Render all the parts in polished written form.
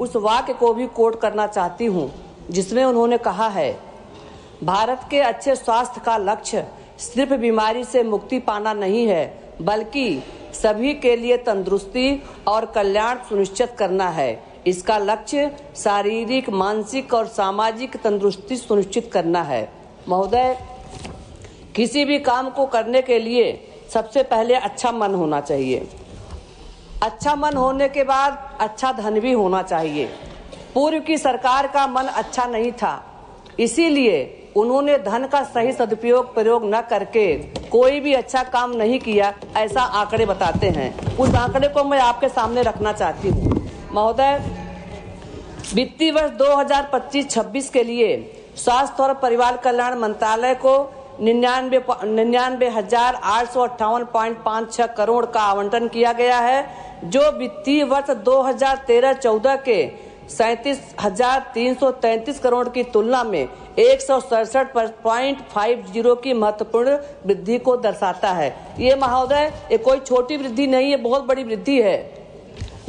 उस वाक्य को भी कोट करना चाहती हूँ, जिसमें उन्होंने कहा है, भारत के अच्छे स्वास्थ्य का लक्ष्य सिर्फ बीमारी से मुक्ति पाना नहीं है, बल्कि सभी के लिए तंदुरुस्ती और कल्याण सुनिश्चित करना है। इसका लक्ष्य शारीरिक, मानसिक और सामाजिक तंदुरुस्ती सुनिश्चित करना है। महोदय, किसी भी काम को करने के लिए सबसे पहले अच्छा मन होना चाहिए। अच्छा मन होने के बाद अच्छा धन भी होना चाहिए। पूर्व की सरकार का मन अच्छा नहीं था, इसीलिए उन्होंने धन का सही सदुपयोग प्रयोग न करके कोई भी अच्छा काम नहीं किया, ऐसा आंकड़े बताते हैं। उस आंकड़े को मैं आपके सामने रखना चाहती हूँ। महोदय, वित्तीय वर्ष 2025-26 के लिए स्वास्थ्य और परिवार कल्याण मंत्रालय को 99,858.56 करोड़ का आवंटन किया गया है, जो वित्तीय वर्ष 2013-14 के 37,333 करोड़ की तुलना में 167.50 की महत्वपूर्ण वृद्धि को दर्शाता है। ये महोदय, ये कोई छोटी वृद्धि नहीं है, बहुत बड़ी वृद्धि है।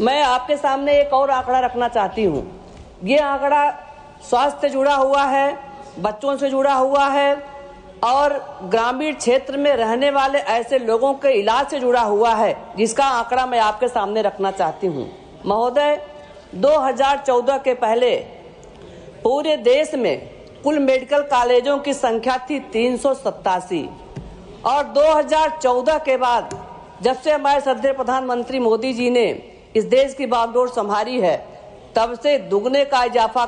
मैं आपके सामने एक और आंकड़ा रखना चाहती हूँ। ये आंकड़ा स्वास्थ्य से जुड़ा हुआ है, बच्चों से जुड़ा हुआ है और ग्रामीण क्षेत्र में रहने वाले ऐसे लोगों के इलाज से जुड़ा हुआ है, जिसका आंकड़ा मैं आपके सामने रखना चाहती हूँ। महोदय, 2014 के पहले पूरे देश में कुल मेडिकल कॉलेजों की संख्या थी 387 और 2014 के बाद जब से हमारे श्रद्धेय प्रधानमंत्री मोदी जी ने इस देश की बागडोर संभाली है, तब से तिगुने का इजाफा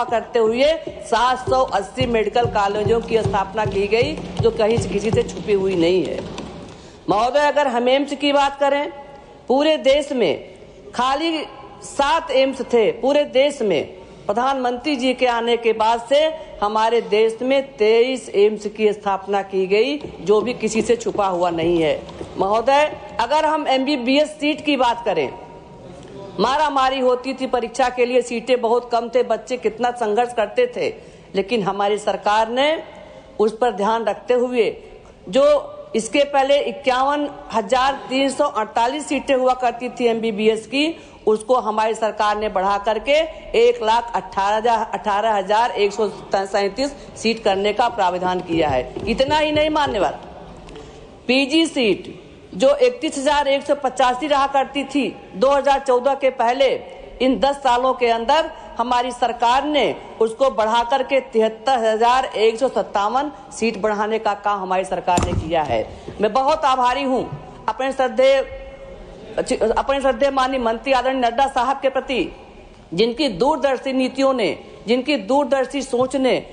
करते हुए 780 मेडिकल कॉलेजों की स्थापना की गई, जो कहीं से किसी से छुपी हुई नहीं है। महोदय, अगर हम एम्स की बात करें, पूरे देश में खाली 7 एम्स थे। पूरे देश में प्रधानमंत्री जी के आने के बाद से हमारे देश में 23 एम्स की स्थापना की गई, जो भी किसी से छुपा हुआ नहीं है। महोदय, अगर हम MBBS सीट की बात करें, मारामारी होती थी परीक्षा के लिए, सीटें बहुत कम थे, बच्चे कितना संघर्ष करते थे, लेकिन हमारी सरकार ने उस पर ध्यान रखते हुए जो इसके पहले 51,348 सीटें हुआ करती थी MBBS की, उसको हमारी सरकार ने बढ़ा करके 1,18,137 सीट करने का प्रावधान किया है। इतना ही नहीं, मान्यवर, PG सीट जो 31,185 रहा करती थी 2014 के पहले, इन 10 सालों के अंदर हमारी सरकार ने उसको बढ़ाकर के 73,157 सीट बढ़ाने का काम हमारी सरकार ने किया है। मैं बहुत आभारी हूँ अपने श्रद्धेय माननीय मंत्री आदरणीय नड्डा साहब के प्रति, जिनकी दूरदर्शी नीतियों ने, जिनकी दूरदर्शी सोच ने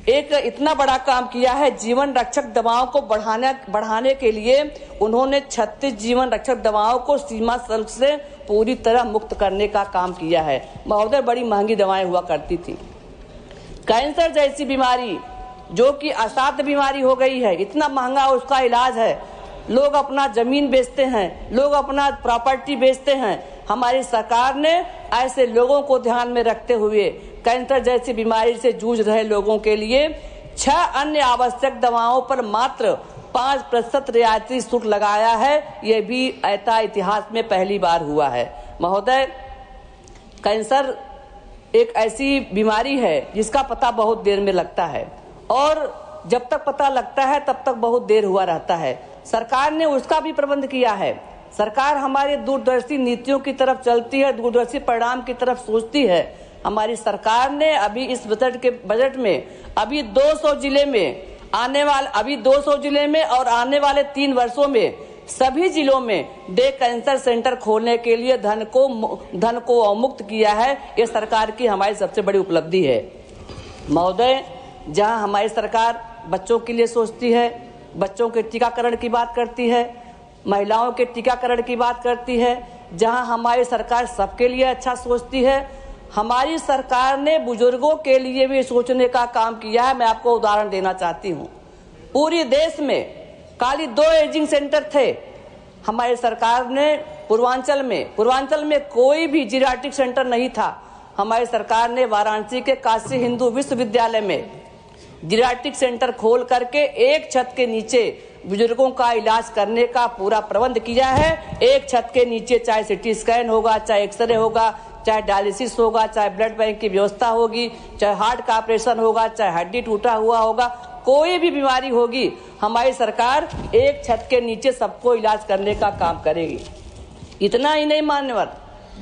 एक इतना बड़ा काम किया है। जीवन रक्षक दवाओं को बढ़ाने के लिए उन्होंने 36 जीवन रक्षक दवाओं को सीमा शुल्क से पूरी तरह मुक्त करने का काम किया है। महोदय, बड़ी महंगी दवाएं हुआ करती थी। कैंसर जैसी बीमारी, जो कि असाध्य बीमारी हो गई है, इतना महंगा उसका इलाज है, लोग अपना जमीन बेचते हैं, लोग अपना प्रॉपर्टी बेचते हैं। हमारी सरकार ने ऐसे लोगों को ध्यान में रखते हुए कैंसर जैसी बीमारी से जूझ रहे लोगों के लिए 6 अन्य आवश्यक दवाओं पर मात्र 5% रियायती शुल्क लगाया है। ये भी ऐसा इतिहास में पहली बार हुआ है। महोदय, कैंसर एक ऐसी बीमारी है जिसका पता बहुत देर में लगता है और जब तक पता लगता है तब तक बहुत देर हुआ रहता है। सरकार ने उसका भी प्रबंध किया है। सरकार हमारे दूरदर्शी नीतियों की तरफ चलती है, दूरदर्शी परिणाम की तरफ सोचती है। हमारी सरकार ने अभी इस बजट में अभी 200 जिले में और आने वाले 3 वर्षों में सभी जिलों में डे कैंसर सेंटर खोलने के लिए धन को मुक्त किया है। ये सरकार की हमारी सबसे बड़ी उपलब्धि है। महोदय, जहां हमारी सरकार बच्चों के लिए सोचती है, बच्चों के टीकाकरण की बात करती है, महिलाओं के टीकाकरण की बात करती है, जहां हमारी सरकार सबके लिए अच्छा सोचती है, हमारी सरकार ने बुजुर्गों के लिए भी सोचने का काम किया है। मैं आपको उदाहरण देना चाहती हूँ। पूरे देश में खाली 2 एजिंग सेंटर थे। हमारी सरकार ने पूर्वांचल में कोई भी जीरियाट्रिक सेंटर नहीं था। हमारी सरकार ने वाराणसी के काशी हिंदू विश्वविद्यालय में जीरियाट्रिक सेंटर खोल करके एक छत के नीचे बुजुर्गों का इलाज करने का पूरा प्रबंध किया है। एक छत के नीचे चाहे सिटी स्कैन होगा, चाहे एक्सरे होगा, चाहे डायलिसिस होगा, चाहे ब्लड बैंक की व्यवस्था होगी, चाहे हार्ट का ऑपरेशन होगा, चाहे हड्डी टूटा हुआ होगा, कोई भी बीमारी होगी, हमारी सरकार एक छत के नीचे सबको इलाज करने का काम करेगी। इतना ही नहीं मान्यवर,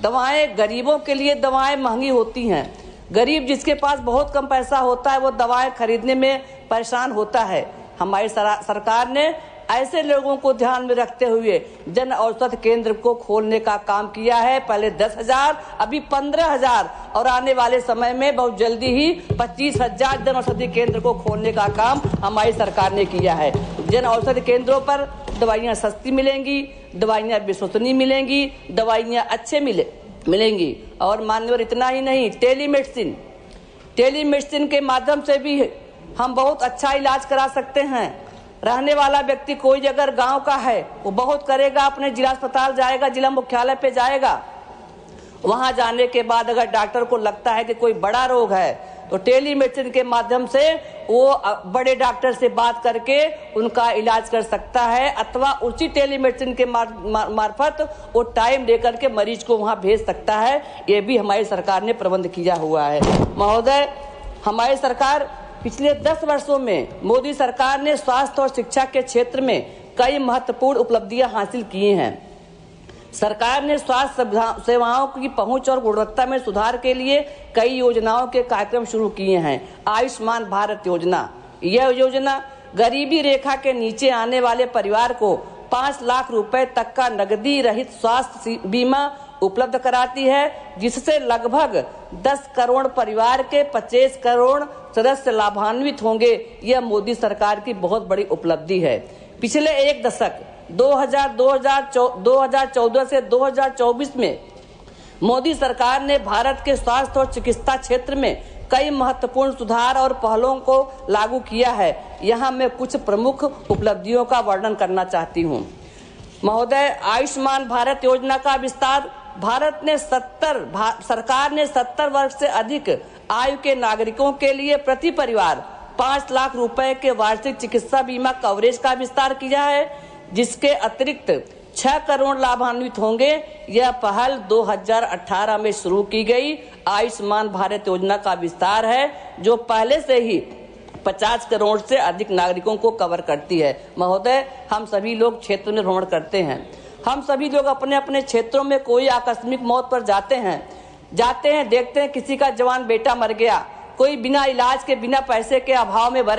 दवाएं गरीबों के लिए दवाएं महंगी होती हैं। गरीब जिसके पास बहुत कम पैसा होता है वो दवाएं खरीदने में परेशान होता है। हमारी सरकार ने ऐसे लोगों को ध्यान में रखते हुए जन औषधि केंद्र को खोलने का काम किया है। पहले 10,000, अभी 15,000 और आने वाले समय में बहुत जल्दी ही 25,000 जन औषधि केंद्र को खोलने का काम हमारी सरकार ने किया है। जन औषधि केंद्रों पर दवाइयाँ सस्ती मिलेंगी, दवाइयाँ विश्वसनीय मिलेंगी, दवाइयाँ अच्छे मिलेंगी। और मान्यवर इतना ही नहीं, टेलीमेडिसिन के माध्यम से भी हम बहुत अच्छा इलाज करा सकते हैं। रहने वाला व्यक्ति कोई अगर गांव का है वो बहुत करेगा, अपने जिला अस्पताल जाएगा, जिला मुख्यालय पे जाएगा। वहां जाने के बाद अगर डॉक्टर को लगता है कि कोई बड़ा रोग है तो टेलीमेडिसिन के माध्यम से वो बड़े डॉक्टर से बात करके उनका इलाज कर सकता है, अथवा उसी टेलीमेडिसिन के मार्फत वो टाइम लेकर के मरीज को वहां भेज सकता है। ये भी हमारी सरकार ने प्रबंध किया हुआ है। महोदय, हमारी सरकार पिछले 10 वर्षों में मोदी सरकार ने स्वास्थ्य और शिक्षा के क्षेत्र में कई महत्वपूर्ण उपलब्धियां हासिल की हैं। सरकार ने स्वास्थ्य सेवाओं की पहुंच और गुणवत्ता में सुधार के लिए कई योजनाओं के कार्यक्रम शुरू किए हैं। आयुष्मान भारत योजना, यह योजना गरीबी रेखा के नीचे आने वाले परिवार को 5 लाख रुपए तक का नकदी रहित स्वास्थ्य बीमा उपलब्ध कराती है, जिससे लगभग 10 करोड़ परिवार के 25 करोड़ सदस्य लाभान्वित होंगे। यह मोदी सरकार की बहुत बड़ी उपलब्धि है। पिछले एक दशक 2014 से 2024 में मोदी सरकार ने भारत के स्वास्थ्य और चिकित्सा क्षेत्र में कई महत्वपूर्ण सुधार और पहलों को लागू किया है। यहाँ मैं कुछ प्रमुख उपलब्धियों का वर्णन करना चाहती हूँ। महोदय, आयुष्मान भारत योजना का विस्तार सरकार ने 70 वर्ष से अधिक आयु के नागरिकों के लिए प्रति परिवार 5 लाख रुपए के वार्षिक चिकित्सा बीमा कवरेज का विस्तार किया है, जिसके अतिरिक्त 6 करोड़ लाभान्वित होंगे। यह पहल 2018 में शुरू की गई आयुष्मान भारत योजना का विस्तार है, जो पहले से ही 50 करोड़ से अधिक नागरिकों को कवर करती है। महोदय, हम सभी लोग क्षेत्र में भ्रमण करते हैं, हम सभी लोग अपने अपने क्षेत्रों में कोई आकस्मिक मौत पर जाते हैं, देखते हैं किसी का जवान बेटा मर गया, कोई बिना इलाज के, बिना पैसे के अभाव में